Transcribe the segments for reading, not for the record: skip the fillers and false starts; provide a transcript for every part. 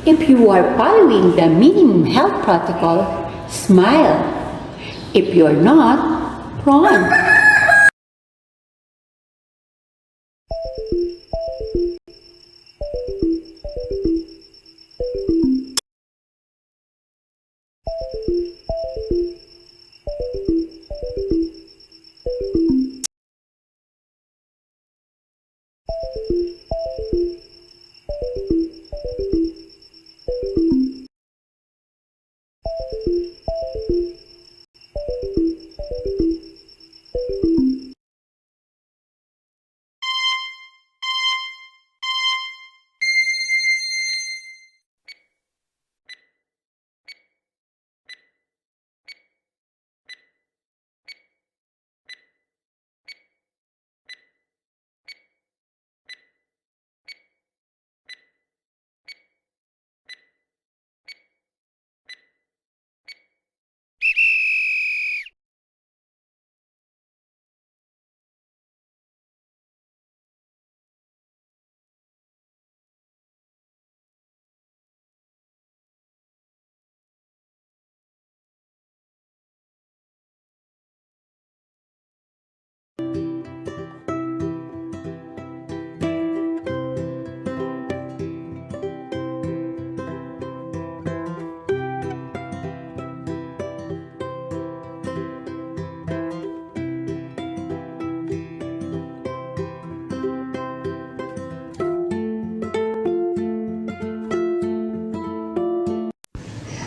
If you are following the minimum health protocol, smile. If you're not, run.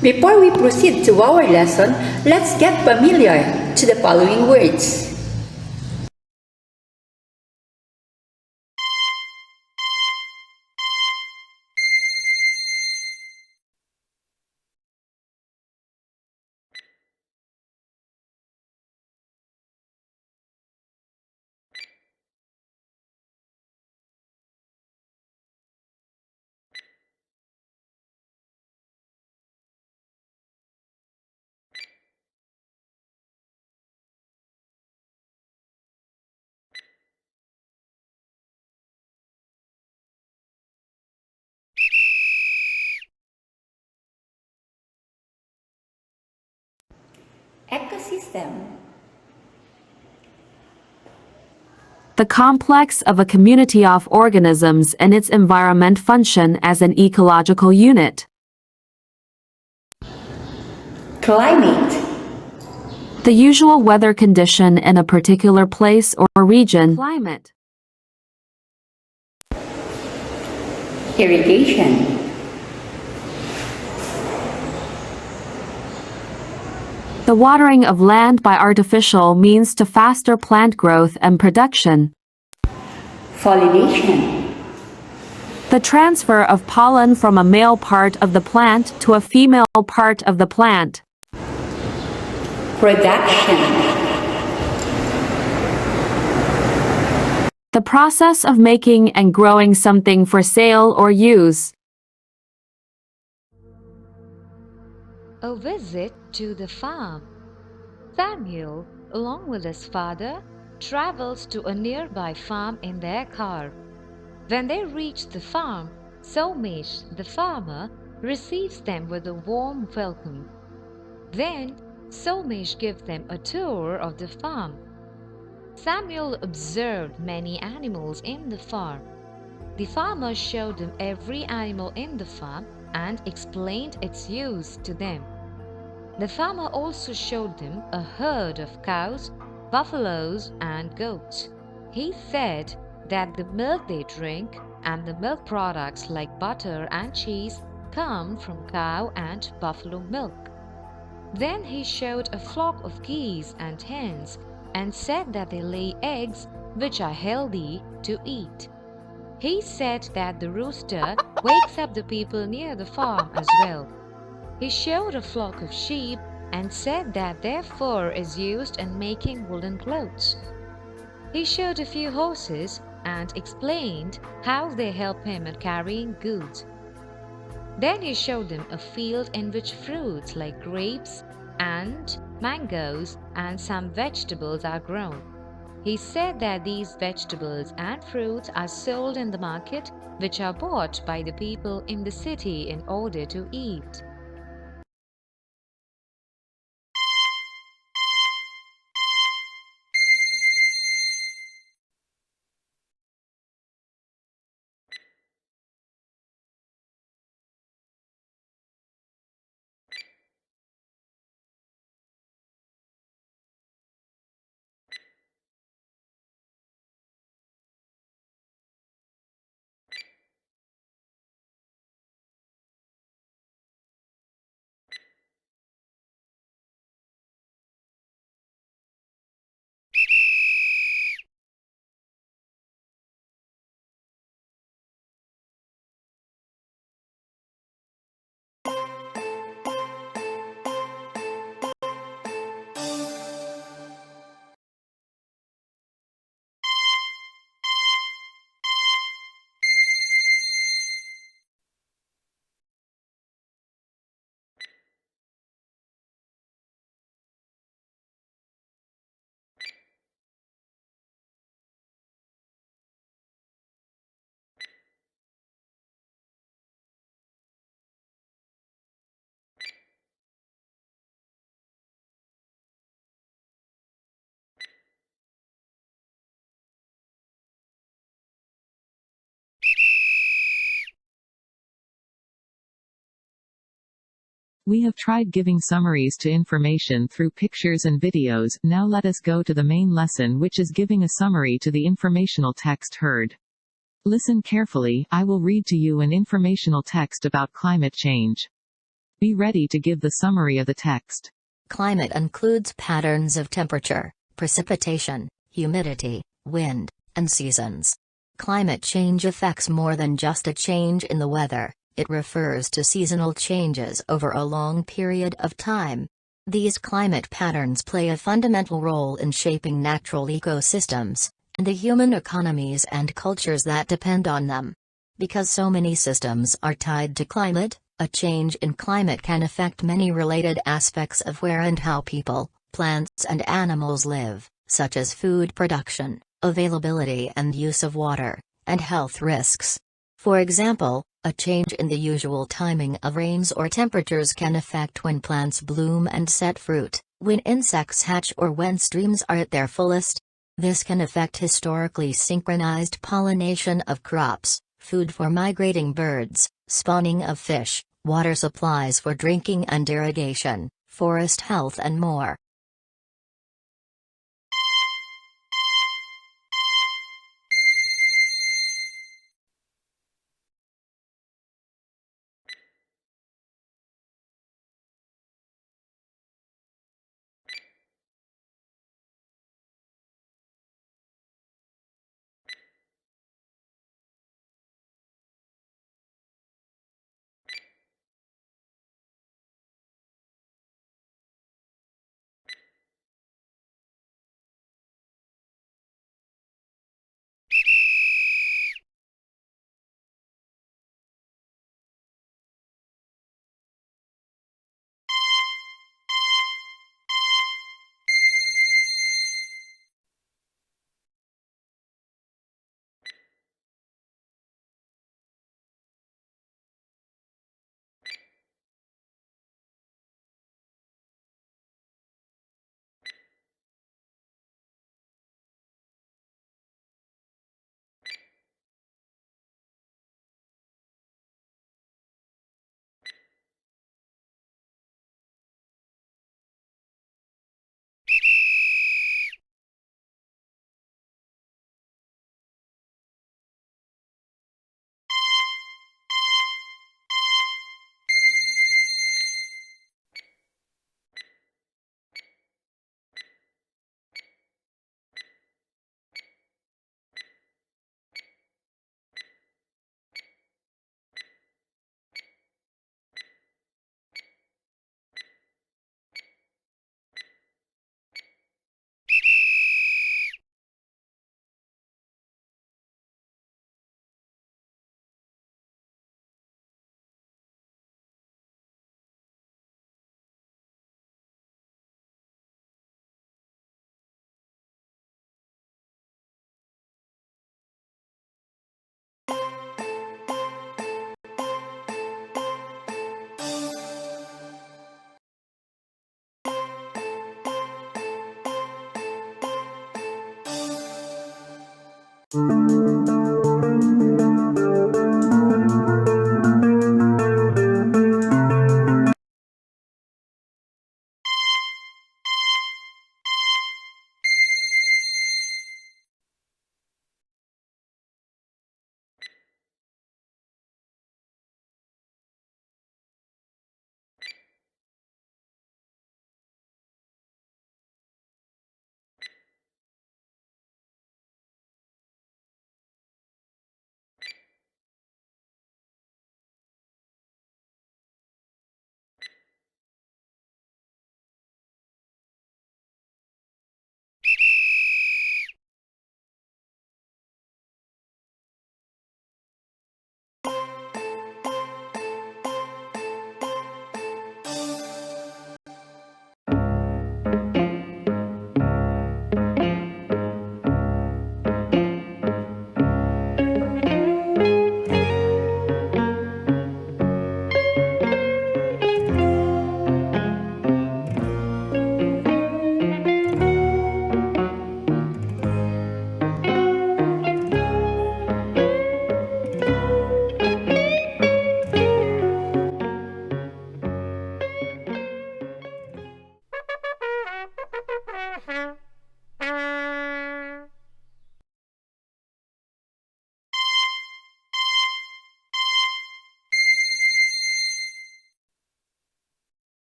Before we proceed to our lesson, let's get familiar to the following words. Ecosystem. The complex of a community of organisms and its environment function as an ecological unit. Climate. The usual weather condition in a particular place or region. Climate. Irrigation. The watering of land by artificial means to faster plant growth and production. Pollination. The transfer of pollen from a male part of the plant to a female part of the plant. Production. The process of making and growing something for sale or use. A visit to the farm. Samuel, along with his father, travels to a nearby farm in their car. When they reach the farm, Somesh, the farmer, receives them with a warm welcome. Then, Somesh gives them a tour of the farm. Samuel observed many animals in the farm. The farmer showed them every animal in the farm and explained its use to them. The farmer also showed them a herd of cows, buffaloes, and goats. He said that the milk they drink and the milk products like butter and cheese come from cow and buffalo milk. Then he showed a flock of geese and hens and said that they lay eggs which are healthy to eat. He said that the rooster wakes up the people near the farm as well. He showed a flock of sheep and said that their fur is used in making woolen clothes. He showed a few horses and explained how they help him in carrying goods. Then he showed them a field in which fruits like grapes and mangoes and some vegetables are grown. He said that these vegetables and fruits are sold in the market, which are bought by the people in the city in order to eat. We have tried giving summaries to information through pictures and videos, now let us go to the main lesson, which is giving a summary to the informational text heard. Listen carefully, I will read to you an informational text about climate change. Be ready to give the summary of the text. Climate includes patterns of temperature, precipitation, humidity, wind, and seasons. Climate change affects more than just a change in the weather. It refers to seasonal changes over a long period of time. These climate patterns play a fundamental role in shaping natural ecosystems, and the human economies and cultures that depend on them. Because so many systems are tied to climate, a change in climate can affect many related aspects of where and how people, plants and animals live, such as food production, availability and use of water, and health risks. For example, a change in the usual timing of rains or temperatures can affect when plants bloom and set fruit, when insects hatch, or when streams are at their fullest. This can affect historically synchronized pollination of crops, food for migrating birds, spawning of fish, water supplies for drinking and irrigation, forest health and more.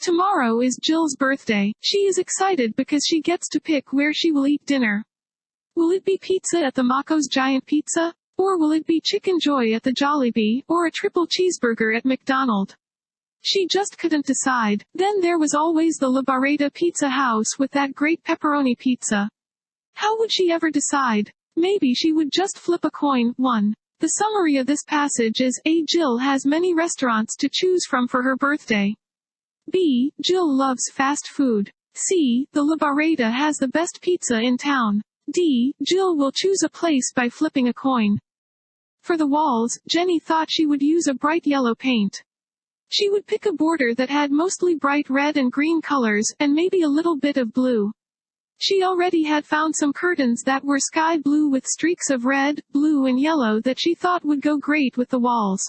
Tomorrow is Jill's birthday. She is excited because she gets to pick where she will eat dinner. Will it be pizza at the Mako's Giant Pizza? Or will it be Chicken Joy at the Jollibee, or a triple cheeseburger at McDonald's? She just couldn't decide. Then there was always the La Barreta Pizza House with that great pepperoni pizza. How would she ever decide? Maybe she would just flip a coin. 1. The summary of this passage is, A. Jill has many restaurants to choose from for her birthday. B. Jill loves fast food. C. The La Barreta has the best pizza in town. D. Jill will choose a place by flipping a coin. For the walls, Jenny thought she would use a bright yellow paint. She would pick a border that had mostly bright red and green colors, and maybe a little bit of blue. She already had found some curtains that were sky blue with streaks of red, blue and yellow that she thought would go great with the walls.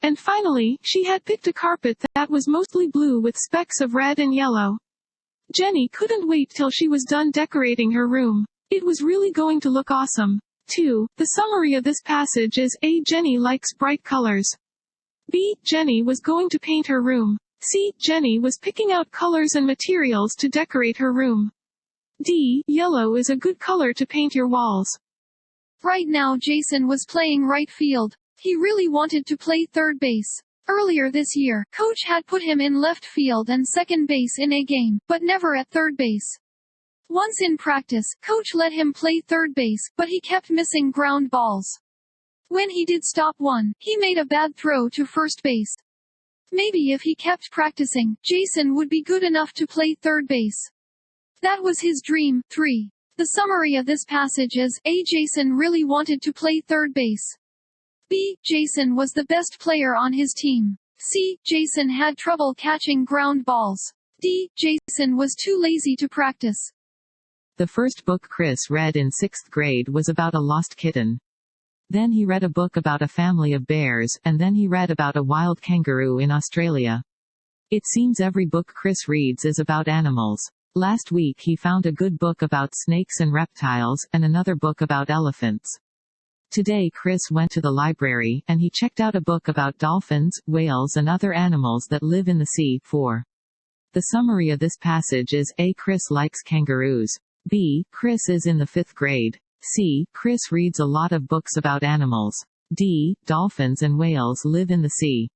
And finally, she had picked a carpet that was mostly blue with specks of red and yellow. Jenny couldn't wait till she was done decorating her room. It was really going to look awesome. 2. The summary of this passage is, A. Jenny likes bright colors. B. Jenny was going to paint her room. C. Jenny was picking out colors and materials to decorate her room. D. Yellow is a good color to paint your walls. Right now Jason was playing right field. He really wanted to play third base. Earlier this year, coach had put him in left field and second base in a game, but never at third base. Once in practice, coach let him play third base, but he kept missing ground balls. When he did stop one, he made a bad throw to first base. Maybe if he kept practicing, Jason would be good enough to play third base. That was his dream. 3. The summary of this passage is, A. Jason really wanted to play third base. B. Jason was the best player on his team. C. Jason had trouble catching ground balls. D. Jason was too lazy to practice. The first book Chris read in 6th grade was about a lost kitten. Then he read a book about a family of bears, and then he read about a wild kangaroo in Australia. It seems every book Chris reads is about animals. Last week he found a good book about snakes and reptiles, and another book about elephants. Today Chris went to the library, and he checked out a book about dolphins, whales and other animals that live in the sea. 4. The summary of this passage is, A. Chris likes kangaroos. B. Chris is in the 5th grade. C. Chris reads a lot of books about animals. D. Dolphins and whales live in the sea.